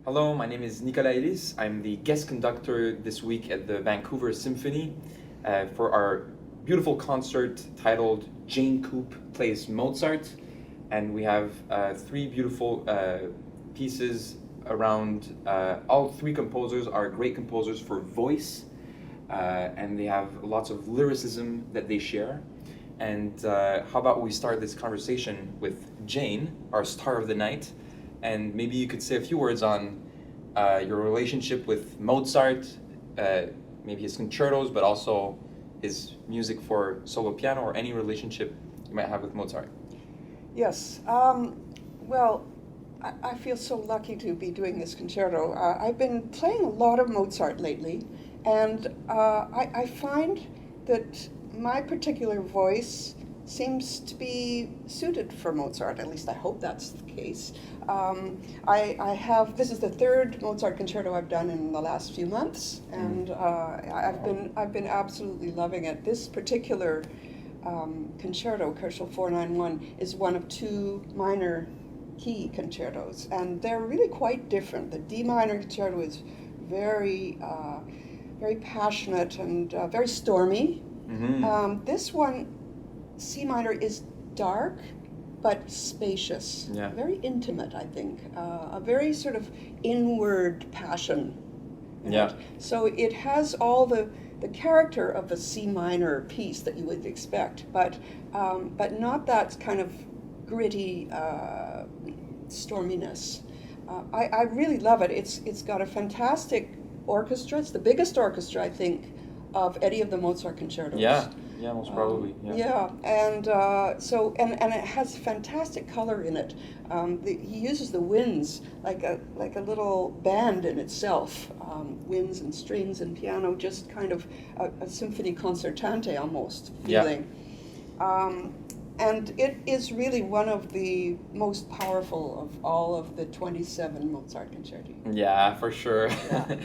Hello, my name is Nicolas Ellis. I'm the guest conductor this week at the Vancouver Symphony for our beautiful concert titled Jane Coop Plays Mozart. And we have three beautiful pieces around, all three composers are great composers for voice, and they have lots of lyricism that they share. And how about we start this conversation with Jane, our star of the night, and maybe you could say a few words on your relationship with Mozart, maybe his concertos, but also his music for solo piano, or any relationship you might have with Mozart. Yes. Well, I feel so lucky to be doing this concerto. I've been playing a lot of Mozart lately, and I find that my particular voice seems to be suited for Mozart. At least I hope that's the case. This is the third Mozart concerto I've done in the last few months, and I've been absolutely loving it. This particular concerto, Koszul 491, is one of two minor key concertos, and they're really quite different. The D minor concerto is very passionate and very stormy. Mm-hmm. This one, C minor, is dark but spacious, very intimate, I think, a very sort of inward passion. Yeah. So it has all the character of a C minor piece that you would expect, but not that kind of gritty storminess. I really love it. It's got a fantastic orchestra. It's the biggest orchestra, I think, of any of the Mozart concertos. Yeah, most probably. And and it has fantastic color in it. He uses the winds like a little band in itself. Winds and strings and piano, just kind of a symphony concertante almost feeling. And it is really one of the most powerful of all of the 27 Mozart concerti. Yeah, for sure. Yeah.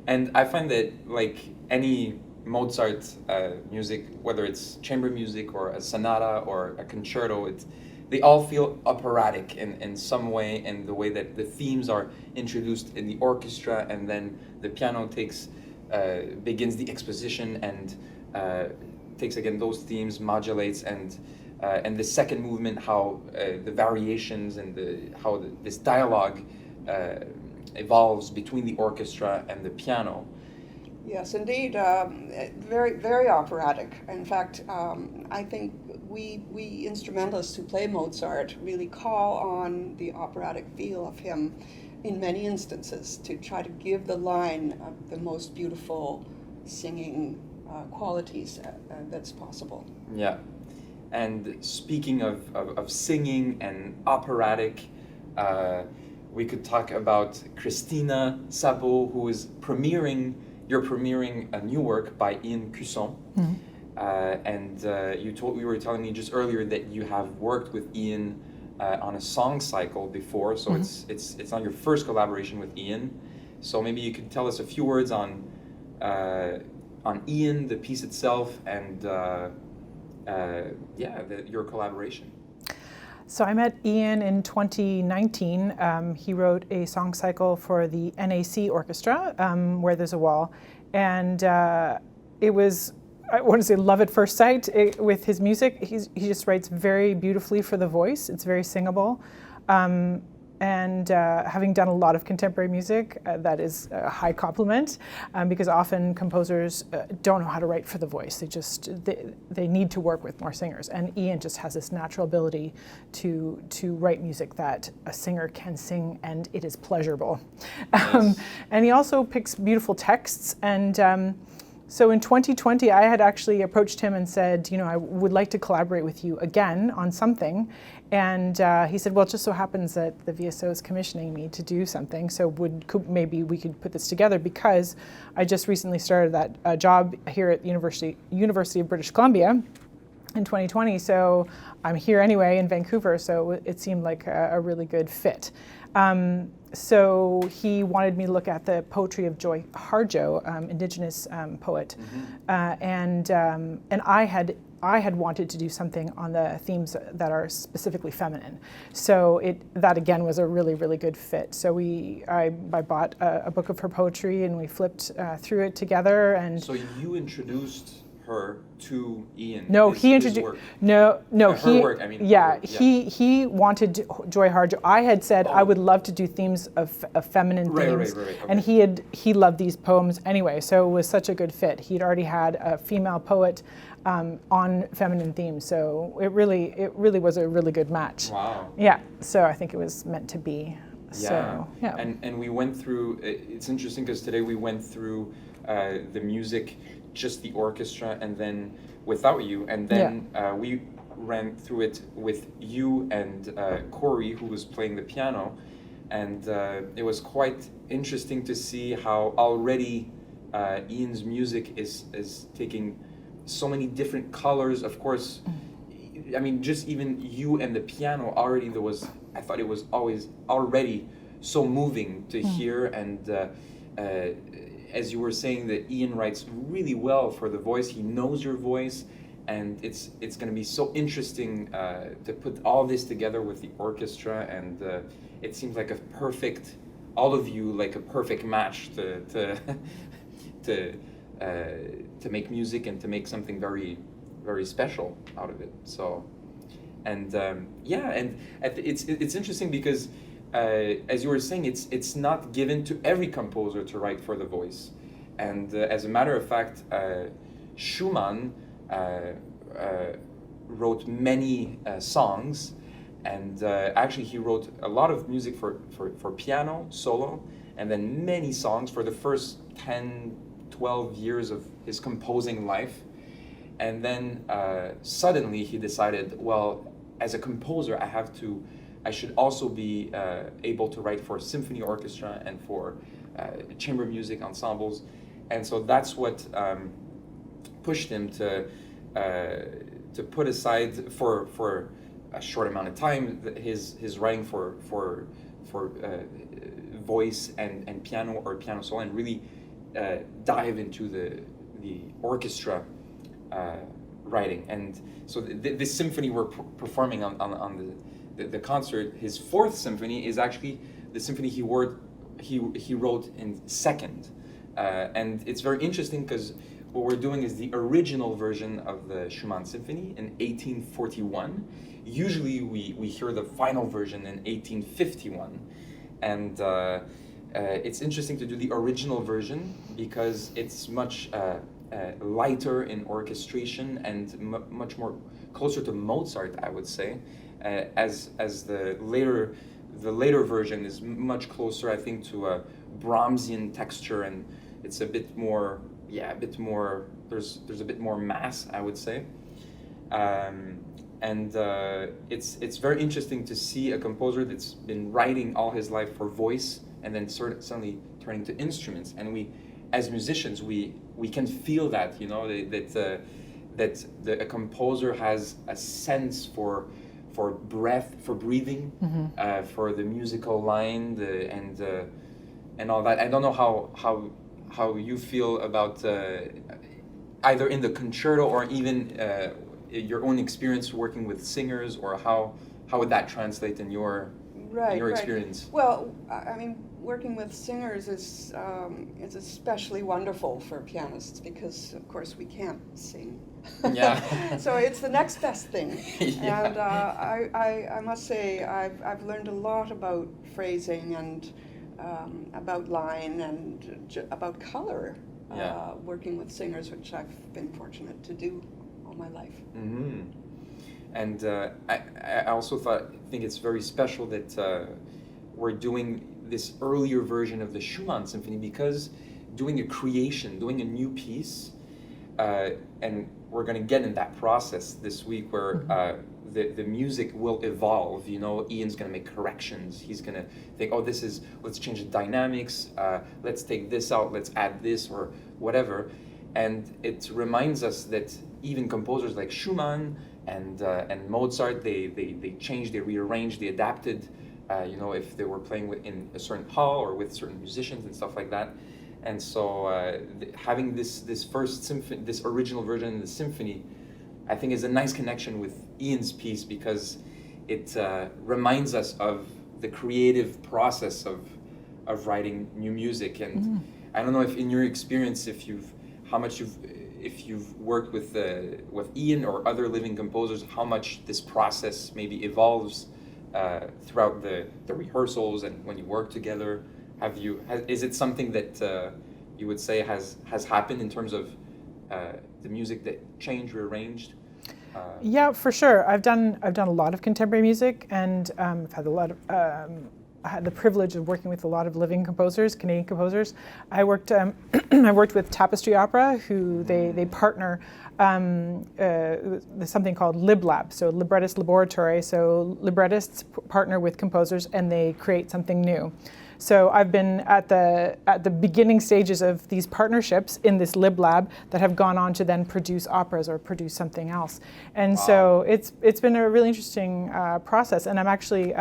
And I find that like any Mozart music, whether it's chamber music or a sonata or a concerto, they all feel operatic in some way, in the way that the themes are introduced in the orchestra, and then the piano begins the exposition and takes again those themes, modulates, and the second movement, how the variations and how this dialogue evolves between the orchestra and the piano. Yes, indeed, very, very operatic. In fact, I think we instrumentalists who play Mozart really call on the operatic feel of him in many instances to try to give the line the most beautiful singing qualities that's possible. Yeah, and speaking of singing and operatic, we could talk about Krisztina, Szabó, who is You're premiering a new work by Ian Cusson, and you were telling me just earlier that you have worked with Ian on a song cycle before, so it's not your first collaboration with Ian. So maybe you could tell us a few words on Ian, the piece itself, and your collaboration. So I met Ian in 2019. He wrote a song cycle for the NAC Orchestra, Where There's a Wall. And it was, I want to say, love at first sight with his music. He just writes very beautifully for the voice. It's very singable. And having done a lot of contemporary music, that is a high compliment, because often composers don't know how to write for the voice. They need to work with more singers. And Ian just has this natural ability to write music that a singer can sing, and it is pleasurable. Yes. And he also picks beautiful texts. And so in 2020, I had actually approached him and said, I would like to collaborate with you again on something. And he said, well, it just so happens that the VSO is commissioning me to do something, so maybe we could put this together, because I just recently started that job here at the University of British Columbia in 2020, so I'm here anyway in Vancouver, so it seemed like a really good fit. So he wanted me to look at the poetry of Joy Harjo, Indigenous poet, and I had wanted to do something on the themes that are specifically feminine. So that again was a really, really good fit. So I bought a book of her poetry and we flipped through it together. And so you introduced her to Ian. No, he introduced. No, her work. I mean, yeah, her work, he wanted Joy Harjo. I had said I would love to do themes of feminine themes, right, okay. and he loved these poems anyway. So it was such a good fit. He'd already had a female poet on feminine themes, so it really was a really good match. Wow. Yeah. So I think it was meant to be. Yeah. So yeah. And we went through. It's interesting because today we went through the music, just the orchestra, and then without you, and then we ran through it with you and Corey, who was playing the piano, and it was quite interesting to see how already Ian's music is taking so many different colors. Of course, I mean, just even you and the piano already, I thought it was always already so moving to hear, and as you were saying, that Ian writes really well for the voice. He knows your voice, and it's going to be so interesting to put all this together with the orchestra, and it seems like all of you like a perfect match to make music and to make something very, very special out of it. So, and it's interesting because as you were saying, it's not given to every composer to write for the voice, and as a matter of fact, Schumann wrote many songs, and actually he wrote a lot of music for piano solo, and then many songs for the first 10-12 years of his composing life, and then suddenly he decided, well, as a composer, I should also be able to write for symphony orchestra and for chamber music ensembles, and so that's what pushed him to put aside for a short amount of time his writing for voice and piano or piano solo, and really dive into the orchestra writing. And so this symphony we're performing on the concert, his fourth symphony, is actually the symphony he wrote in second, and it's very interesting because what we're doing is the original version of the Schumann symphony in 1841. Usually we hear the final version in 1851, and it's interesting to do the original version because it's much lighter in orchestration and much more closer to Mozart, I would say, as the later version is much closer, I think, to a Brahmsian texture, and it's a bit more, there's a bit more mass, I would say. And it's very interesting to see a composer that's been writing all his life for voice and then suddenly turning to instruments. And we, as musicians, we can feel that, that a composer has a sense for breath, for breathing, for the musical line, and all that. I don't know how you feel about either in the concerto or even your own experience working with singers, or how would that translate in your experience? Well, I mean, working with singers is especially wonderful for pianists because, of course, we can't sing. Yeah. So it's the next best thing. Yeah. And I must say I've learned a lot about phrasing and about line and about color working with singers, which I've been fortunate to do all my life. Mm-hmm. And I also think it's very special that we're doing this earlier version of the Schumann symphony, because doing a new piece, and we're going to get in that process this week where the music will evolve. Ian's going to make corrections. He's going to think, let's change the dynamics, let's take this out, let's add this, or whatever. And it reminds us that even composers like Schumann and Mozart, they changed, they rearranged, they adapted you know, if they were playing in a certain hall or with certain musicians and stuff like that. And so having this first symphony, this original version of the symphony, I think is a nice connection with Ian's piece, because it reminds us of the creative process of writing new music. And I don't know if in your experience, if you've worked with Ian or other living composers, how much this process maybe evolves throughout the rehearsals and when you work together. Is it something that you would say has happened in terms of the music that changed, rearranged? Yeah, for sure. I've done a lot of contemporary music, and I've had I had the privilege of working with a lot of living composers, Canadian composers. I worked with Tapestry Opera, who they partner. There's something called LibLab, so librettist laboratory. So librettists partner with composers, and they create something new. So I've been at the beginning stages of these partnerships in this LibLab that have gone on to then produce operas or produce something else. And so it's been a really interesting process. And I'm actually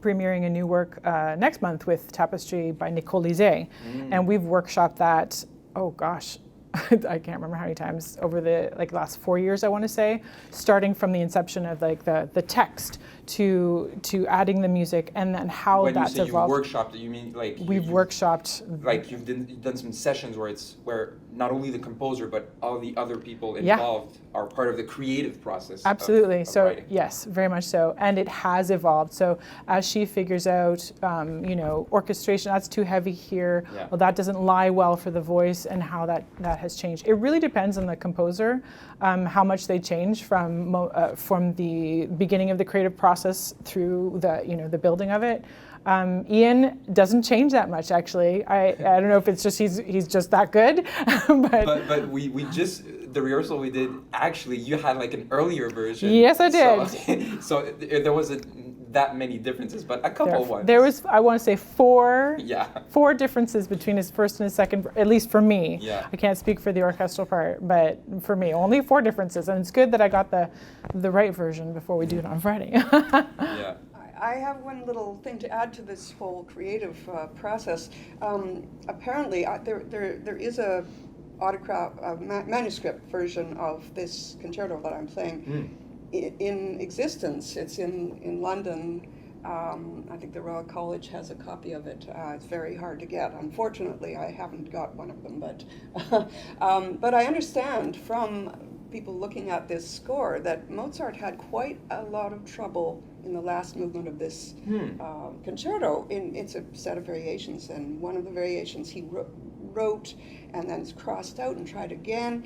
premiering a new work next month with Tapestry by Nicolas. And we've workshopped that, oh gosh, I can't remember how many times over the last 4 years, I want to say, starting from the inception of the text to adding the music, and then how when that's you say evolved. You've workshopped it, you mean like we've workshopped, like you've done some sessions where not only the composer but all the other people involved are part of the creative process. Absolutely. Of so writing. yes, very much so, and it has evolved. So as she figures out, orchestration, that's too heavy here. Yeah. Well, that doesn't lie well for the voice, and how that has changed. It really depends on the composer, how much they change from the beginning of the creative process through the building of it. Ian doesn't change that much, actually. I don't know if it's just he's just that good, but we just the rehearsal we did, actually you had like an earlier version. Yes, I did. So there wasn't that many differences, but a couple ones. There was, I want to say, four differences between his first and his second, at least for me. Yeah. I can't speak for the orchestral part, but for me, only 4 differences, and it's good that I got the right version before we do it on Friday. Yeah. I have one little thing to add to this whole creative process. Apparently, there is a manuscript version of this concerto that I'm playing in existence. It's in London. I think the Royal College has a copy of it. It's very hard to get. Unfortunately, I haven't got one of them, but I understand from people looking at this score that Mozart had quite a lot of trouble in the last movement of this concerto. It's a set of variations, and one of the variations he wrote and then crossed out and tried again,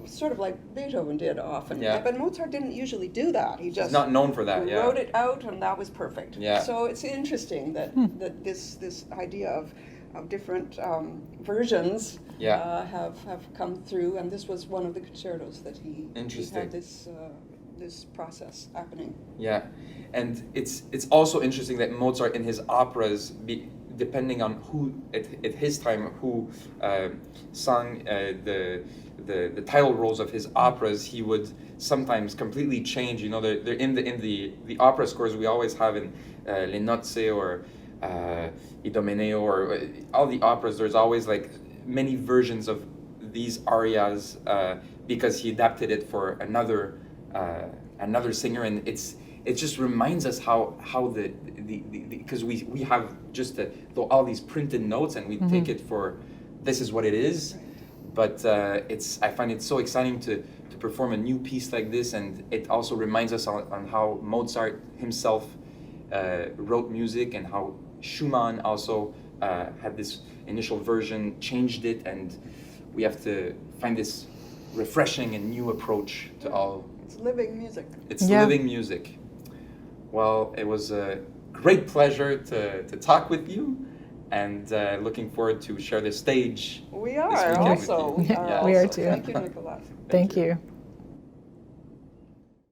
sort of like Beethoven did often. Yeah. But Mozart didn't usually do that. He's not known for that. Yeah. Wrote it out, and that was perfect. Yeah. So it's interesting that this idea of different versions have come through, and this was one of the concertos that he had this process happening. Yeah, and it's also interesting that Mozart in his operas, depending on who at his time who sang the title roles of his operas, he would sometimes completely change. You know, they're in the opera scores we always have in Le Nozze or Idomeneo or all the operas. There's always like many versions of these arias because he adapted it for another singer, and it just reminds us how the because we have just all these printed notes, and we take it for this is what it is. But I find it so exciting to perform a new piece like this, and it also reminds us on how Mozart himself wrote music, and how Schumann also had this initial version, changed it, and we have to find this refreshing and new approach to all. It's living music. It's living music. Well, it was a great pleasure to talk with you, and looking forward to share the stage. We are also. We are too. Thank you, Nicolas. Thank you.